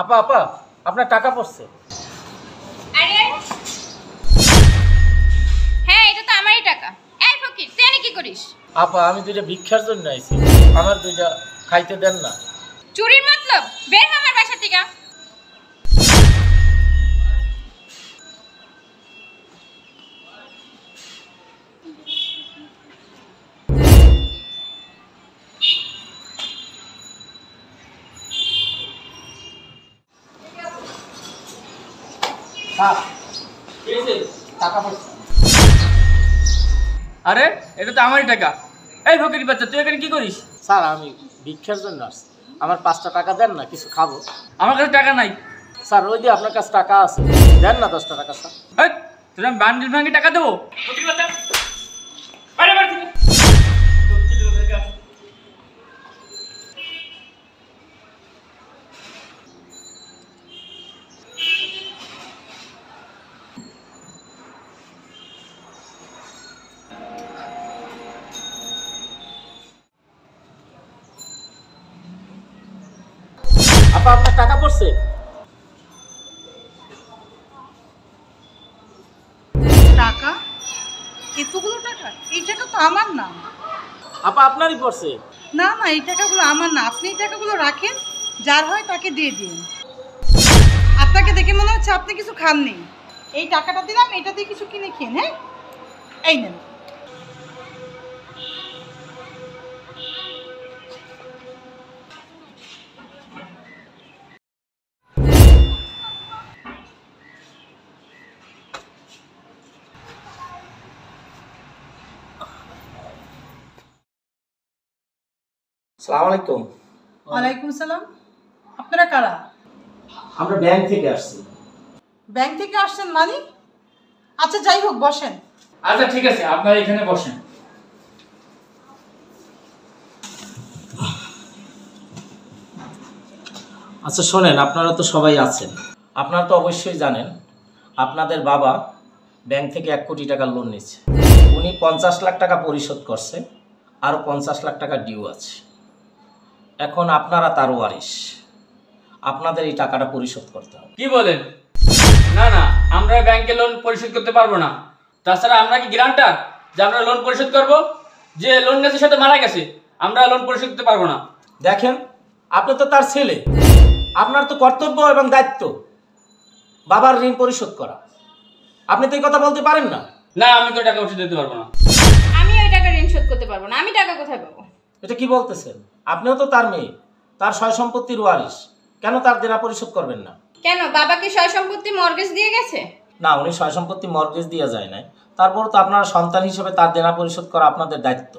আপা আপা আপনার টাকা পড়ছে। আরে হ্যাঁ, এটা তো আমারই টাকা। এই ফকির, তুই এনে কি করিস? আপা আমি দুইটা ভিক্ষার জন্য আইছি, আমার দুইটা খাইতে দেন না। চুরির মতলব? বের হ আমার বাসা থেকে। টাকা পড়ছে। আরে এটা তো আমারই টাকা। এই ফকির বাচ্চা, তুই এখানে কি করিস? স্যার আমি ভিক্ষার জন্য আসছি, আমার 5টা টাকা দেন না, কিছু খাবো। আমার কাছে টাকা নাই। স্যার ওই দিয়ে আপনার কাছে টাকা আছে, দেন না 10টা টাকা স্যার। এই তুই আমি বান্ডিল ভাঙি টাকা দেবো? ফকির বাচ্চা বাইরে বাড়ি থেকে। আপা আপনার টাকা পড়ছে। টাকা? এতগুলো টাকা? এই টাকা তো আমার না। আপা আপনারই পড়ছে। না না, এই টাকাগুলো আমার না। আপনি এই টাকাগুলো রাখেন, যার হয় তাকে দিয়ে দিন। আপনাকে দেখে মনে হচ্ছে আপনি কিছু খাননি। এই টাকাটা দিলাম, এটা দিয়ে কিছু কিনে খেন। হ্যাঁ, এই নেন। আসসালামু আলাইকুম। ওয়ালাইকুম সালাম। আপনারা কারা? আমরা ব্যাংক থেকে আসছি। ব্যাংক থেকে আসছেন মানে? আচ্ছা যাই হোক, বসেন। আচ্ছা ঠিক আছে, আপনারা এখানে বসেন। আচ্ছা শোনেন, আপনারা তো সবাই আছেন, আপনারা তো অবশ্যই জানেন আপনাদের বাবা ব্যাংক থেকে 1 কোটি টাকা লোন নিচ্ছে। উনি 50 লাখ টাকা পরিশোধ করছে, আরও 50 লাখ টাকা ডিউ আছে। এখন আপনারা তার ওয়ারিশ, আপনাদের এই টাকাটা পরিশোধ করতে হবে। কি বলেন? না না, আমরা ব্যাংকে লোন পরিশোধ করতে পারবো না। তাছাড়া আমরা কি গ্যারান্টার যে আমরা লোন পরিশোধ করব? যে লোন নিয়েছে সে তো মারা গেছে, আমরা লোন পরিশোধ করতে পারবো না। দেখেন, আপনি তো তার ছেলে, আপনার তো কর্তব্য এবং দায়িত্ব বাবার ঋণ পরিশোধ করা। আপনি তো এই কথা বলতে পারেন না। না, আমি তো টাকা পরিশোধ দিতে পারবো না। আমি ওই টাকা ঋণ শোধ করতে পারবো না। আমি টাকা কোথায় পাবো? এটা কি বলতেছেন? আপনিও তো তার মেয়ে, তার সয় সম্পত্তির ওয়ারিশ, কেন তার দেনা পরিশোধ করবেন না? কেন, বাবাকে সয় সম্পত্তি মর্গেজ দিয়ে গেছে? না, উনি সয় সম্পত্তি মর্গেজ দিয়ে যায় নাই, তারপর তো আপনারা সন্তান হিসেবে তার দেনা পরিশোধ করা আপনাদের দায়িত্ব।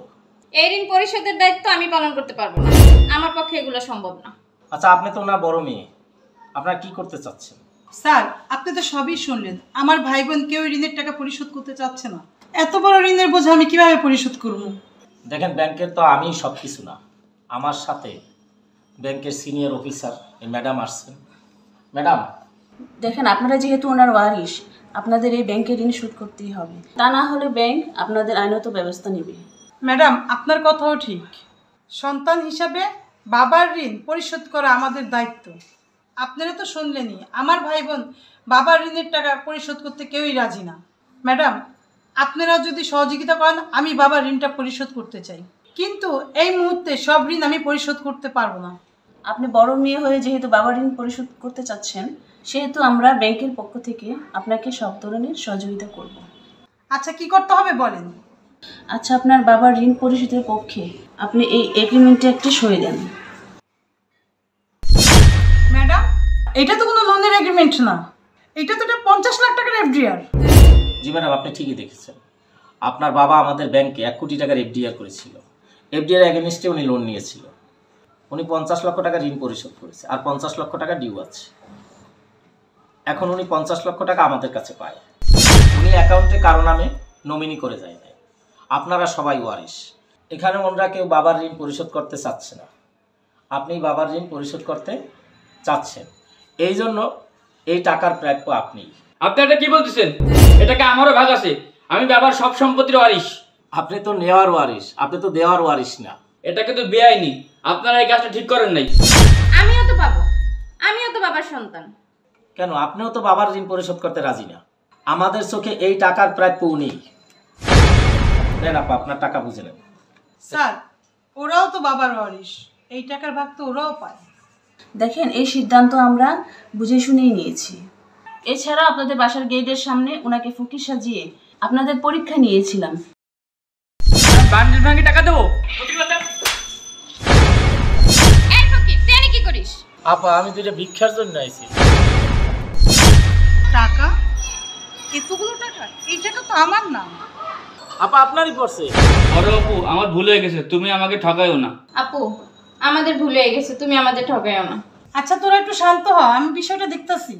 এই ঋণ পরিশোধের দায়িত্ব আমি পালন করতে পারবো না। আমার পক্ষে এগুলো সম্ভব না। আচ্ছা আপনি তো ওনার বড় মেয়ে, আপনারা কি করতে চাচ্ছেন? স্যার, আপনি তো সবই শুনলেন। আমার ভাই বোন কেউ ঋণের টাকা পরিশোধ করতে চাচ্ছে না। এত বড় ঋণের বোঝা আমি কিভাবে পরিশোধ করব? দেখেন, ব্যাংকের তো আমি সব কিছু না, আমার সাথে ব্যাংকের সিনিয়র অফিসার এই ম্যাডাম আসছেন। ম্যাডাম দেখেন, আপনারা যেহেতু ওনার ওয়ারিশ, আপনাদের এই ব্যাংকের ঋণ শোধ করতেই হবে। তা না হলে ব্যাংক আপনাদের আইনত ব্যবস্থা নেবে। ম্যাডাম, আপনার কথাও ঠিক। সন্তান হিসাবে বাবার ঋণ পরিশোধ করা আমাদের দায়িত্ব। আপনারা তো শুনলেনই, আমার ভাই বোন বাবার ঋণের টাকা পরিশোধ করতে কেউই রাজি না। ম্যাডাম, আপনারা যদি সহযোগিতা করেন, আমি বাবার ঋণটা পরিশোধ করতে চাই, কিন্তু এই মুহূর্তে সব ঋণ আমি পরিশোধ করতে পারবো না। আপনি বড় মেয়ে হয়ে যেহেতু বাবার ঋণ পরিশোধ করতে চাচ্ছেন, সেহেতু আমরা ব্যাংকের পক্ষ থেকে আপনাকে সব ধরনের সহযোগিতা করব। আচ্ছা, কি করতে হবে বলেন? আচ্ছা, আপনার বাবার ঋণ পরিশোধের পক্ষে আপনি এই এগ্রিমেন্টে একটি সই দেন। ম্যাডাম, এটা তো কোনো লোনের এগ্রিমেন্ট না, এটা তো 50 লাখ টাকার এফডিআর। জি ম্যাডাম, আপনি ঠিকই দেখেছেন। আপনার বাবা আমাদের ব্যাংকে 1 কোটি টাকার এফডিআর করেছিল। এফডিআর এগেনস্টে উনি লোন নিয়েছিল। উনি 50 লক্ষ টাকা ঋণ পরিশোধ করেছে, আর 50 লক্ষ টাকা ডিউ আছে। এখন উনি 50 লক্ষ টাকা আমাদের কাছে পায়। উনি অ্যাকাউন্টে কারো নামে নমিনি করে যায় না। আপনারা সবাই ওয়ারিশ, এখানে ওনারা কেউ বাবার ঋণ পরিশোধ করতে চাচ্ছে না, আপনি বাবার ঋণ পরিশোধ করতে চাচ্ছেন, এই জন্য এই টাকার প্রাপ্য আপনি। আপনি এটা কি বলতেছেন? এটাকে আমারও ভাগ আছে, আমি বাবার সব সম্পত্তির ওয়ারিশ। আপনি তো নেওয়ার ওয়ারিশ, আপনি তো দেওয়ার ওয়ারিশ না। এটা কিন্তু বেআইনি, আপনারা এই কাজটা ঠিক করেন নাই। আমিও তো পাবো। আমিও তো বাবার সন্তান। কেন, আপনিও তো বাবার ঋণ পরিশোধ করতে রাজি না। আমাদের চোখে এই টাকার প্রায় পৌনেই। নেন আপা, আপনার টাকা বুঝে নেন। স্যার, ওরাও তো বাবার ওয়ারিশ, এই টাকার ভাগ তো ওরাও পায়। দেখেন, এই সিদ্ধান্ত আমরা বুঝে শুনেই নিয়েছি। এছাড়া আপনাদের বাসার গেটের সামনে ওনাকে ফকির সাজিয়ে আপনাদের পরীক্ষা নিয়েছিলাম। বান্ডিল ভাঙে টাকা দেবো? এই ফকির, তুই এনে কি করিস? আপা, আমি দুইটা ভিক্ষার জন্য আইছি। টাকা? এতগুলো টাকা? এই টাকা তো আমার না। আপা, আপনারই পড়ছে। বড় আপু, আমার ভুল হয়ে গেছে, তুমি আমাকে ঠকাইও না। আপু, আমাদের ভুল হয়ে গেছে, তুমি আমাদের ঠকাইও না। আচ্ছা, তোরা একটু শান্ত হ, আমি বিষয়টা দেখতাছি।